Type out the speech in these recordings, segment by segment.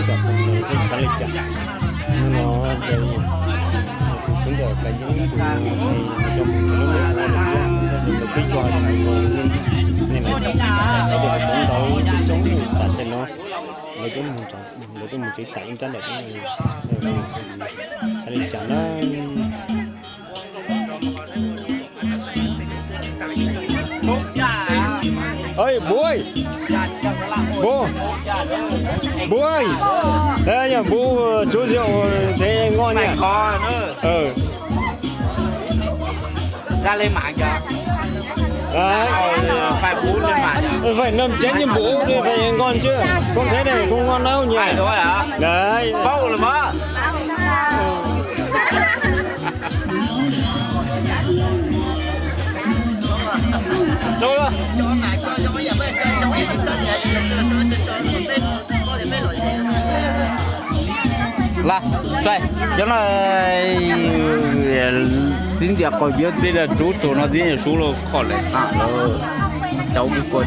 cái cả phần cái sáng lịch chả nó đây chúng ta cái những tụ này trong nó được cái trò này nên là cái được cũng tới chống cả xe nó lấy cái một cái cảnh cho đẹp sáng lịch chả nó ơi bố ơi bố ơi đây nhá bố chú rượu thế ngon nhỉ kho nữa ra lên mạng cho đấy phải bún lên mạng phải nâm chén như bố thì phải ngon chứ không thế này không ngon đâu nhỉ phải thôi hả đấy bâu là mơ đâu rồi là chạy cho nó chính tiệc có biết gì là chú tổ nó diễn số lo khó đấy à nó cháu cái quần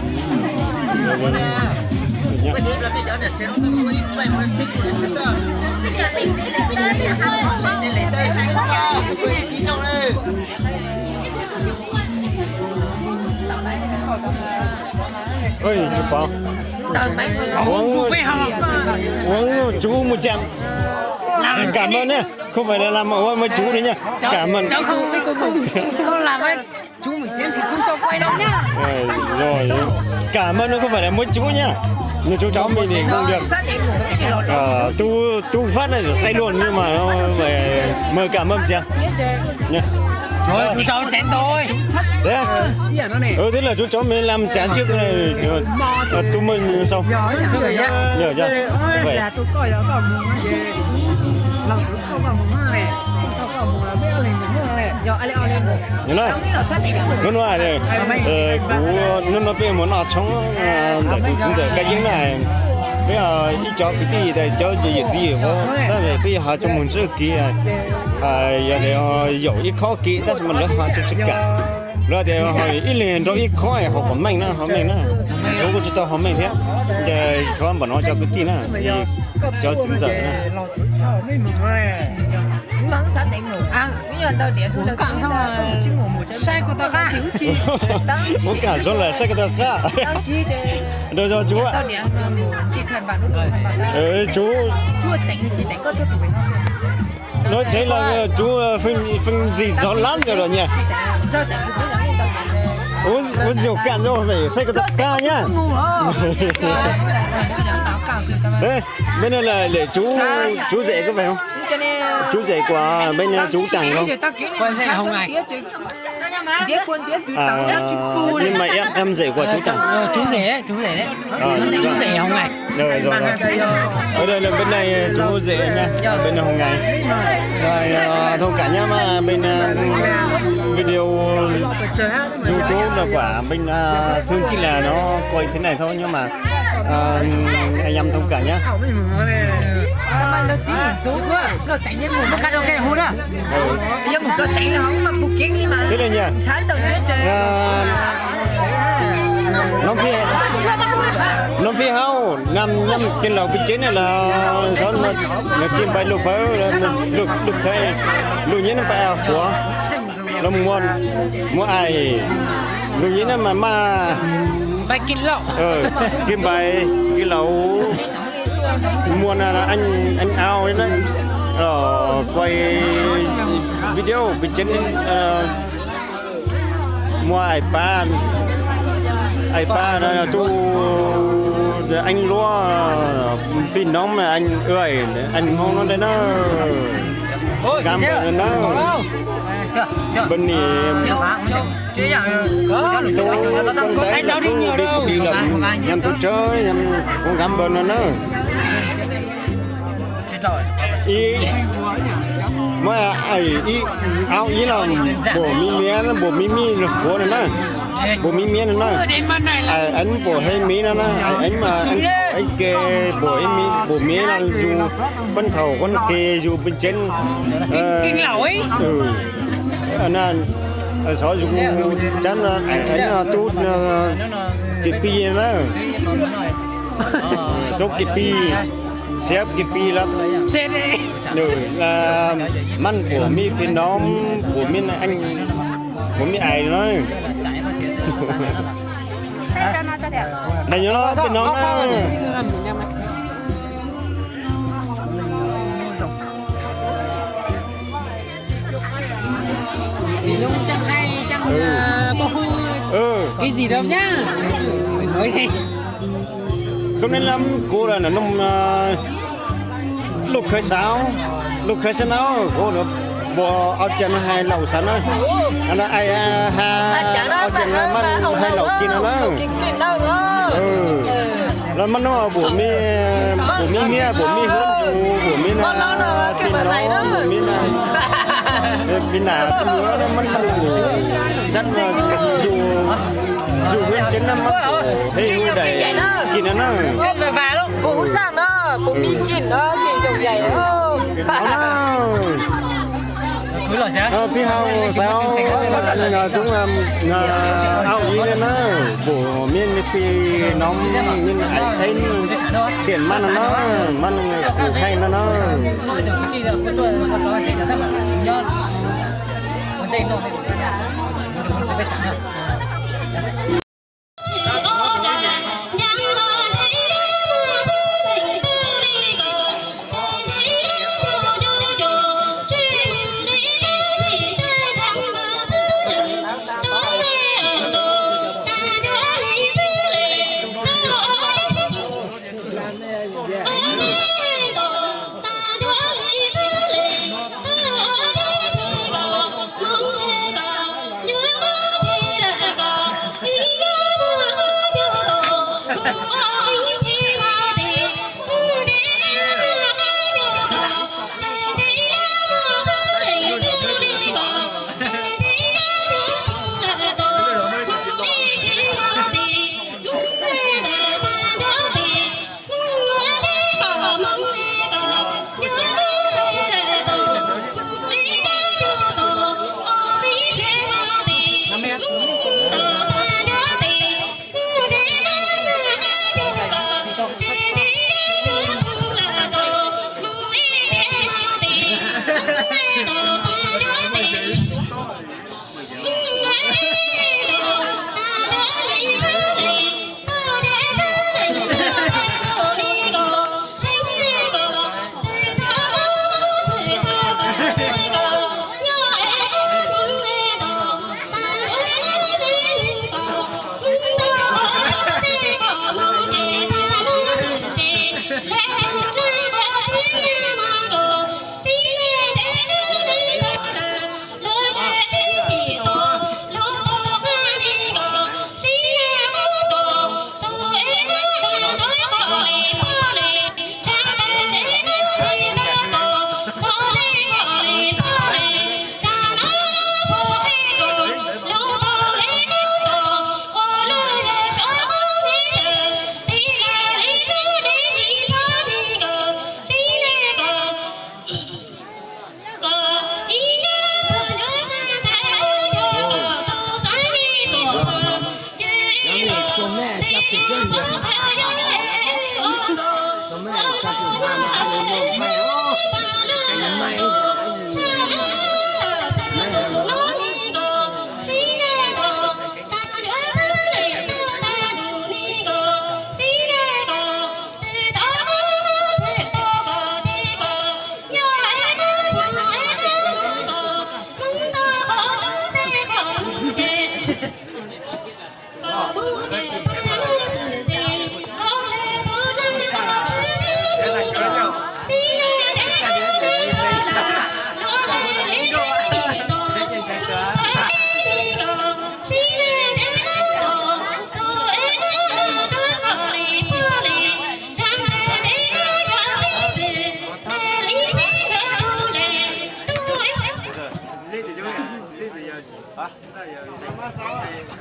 ơi chụp bao uống chú 100 cảm ơn nhé không phải là làm ôi mấy chú đấy nhá cảm ơn cháu không làm ấy chú một chén thì không cho quay đâu nhá rồi cảm ơn nó không phải là mỗi chú nhá nhưng chú cháu mình thì không được tu phát này say luôn nhưng mà nó phải mời cảm ơn chưa nhá thôi chú cháu chén thôi thế à? Thế là chú cháu mình làm chán trước này tụi mình xong nhớ chưa vậy tôi coi đó còn muốn gì lòng không còn muốn này không còn muốn là biết mình muốn này giờ ai lại lên nhớ này nó nói này nó bây muốn nó chống để cũng chính giờ cái gì này bây giờ ít cho cái gì để cho gì vô但是bây giờ cho mình trước kia giờ để有一khó kỹ但是mình nó họ chỉ cả rồi thì họ ít liền rồi ít khó họ còn mạnh nữa chú cũng chỉ tao họ mạnh thế để cho anh bảo nó cho cái gì nữa cho chính giờ nữa bây giờ tao điện xuống cạn xong là sai của tao ra muốn cả số là sai của tao ra được rồi chú ạ chú nói thế là chú phân gì gió lắm rồi nhỉ uống rượu cạn rồi phải say cái tập ca nhá đấy bên này là để chú rể có phải không chú rể của bên chú chẳng không con rể Hồng này nhưng mà em rể của chú chẳng chú rể đấy chú rể Hồng này rồi ở đây là bên này chú rể nha bên Hồng này rồi thông cả nhá mà bên video YouTube là quả bên thương chỉ là nó quay thế này thôi nhưng mà anh em thông cả nhá thế này nha nó phía hao năm trên lầu cái chế này là gió nó kim bay lục phớ lục thế lục nhớ nó phải của nó mua ai lục nhớ nó mà bay kín lậu kim bay cái lẩu mua là anh ao đấy rồi quay video bên trên mua iPad là tu anh lúa pin nóng mà anh ơi anh ngon nó đấy nó gam bên nó bên này anh cháu đi nhiều đâu nhằm tôi chơi nhằm con gam bên nó mà ý áo ý là bộ mi là của này nè bộ mi này nè anh bộ hay mi nó anh mà anh kê bộ mi là dù bên thầu con kê dù bên trên kinh lẩu ấy nên số dù chán anh tốt cái pi nữa tốt cái pi เสียกี่ปีแล้ว เสร็จเลย อยู่มันผมมีพี่น้องผมมีanhผมมีไอ้น้อยแต่ยังน้อยเป็นน้องนะ Lúc chắc hay chắc bố cái gì đâu nhá mình nói thế cũng nên lắm cô là nó lúc khởi sáo cô nó bỏ áo chân hai lẩu sắn á nó ai áo chân hai lẩu kia nóแล้วมันว่าผมมีเมียผมมีคนอยู่ผมมีนาพี่น้องผมมีนาพี่นาตัวแล้วมันจัดอยู่เพื่อนจันน้ำมันเฮ้ยได้กินนะ Con về về luôn, bố sang đó, bố mi kín đó, kín dòng dày đó. Cuối rồi sao?พี่เฮาสาวchúngเอาอีเลยนะปู่มีปีน้องมีไอ้เอ็นเปลี่ยนมันนะมันปู่ให้นะนะ Nói được cái gì đâu, cái tuổi con chó chết là mà nhon. Con tên nó mình sẽ phải chẳng đâu.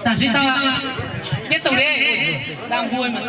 Tao xin tao ạ. Tiếp tục đi. Đang vui mà.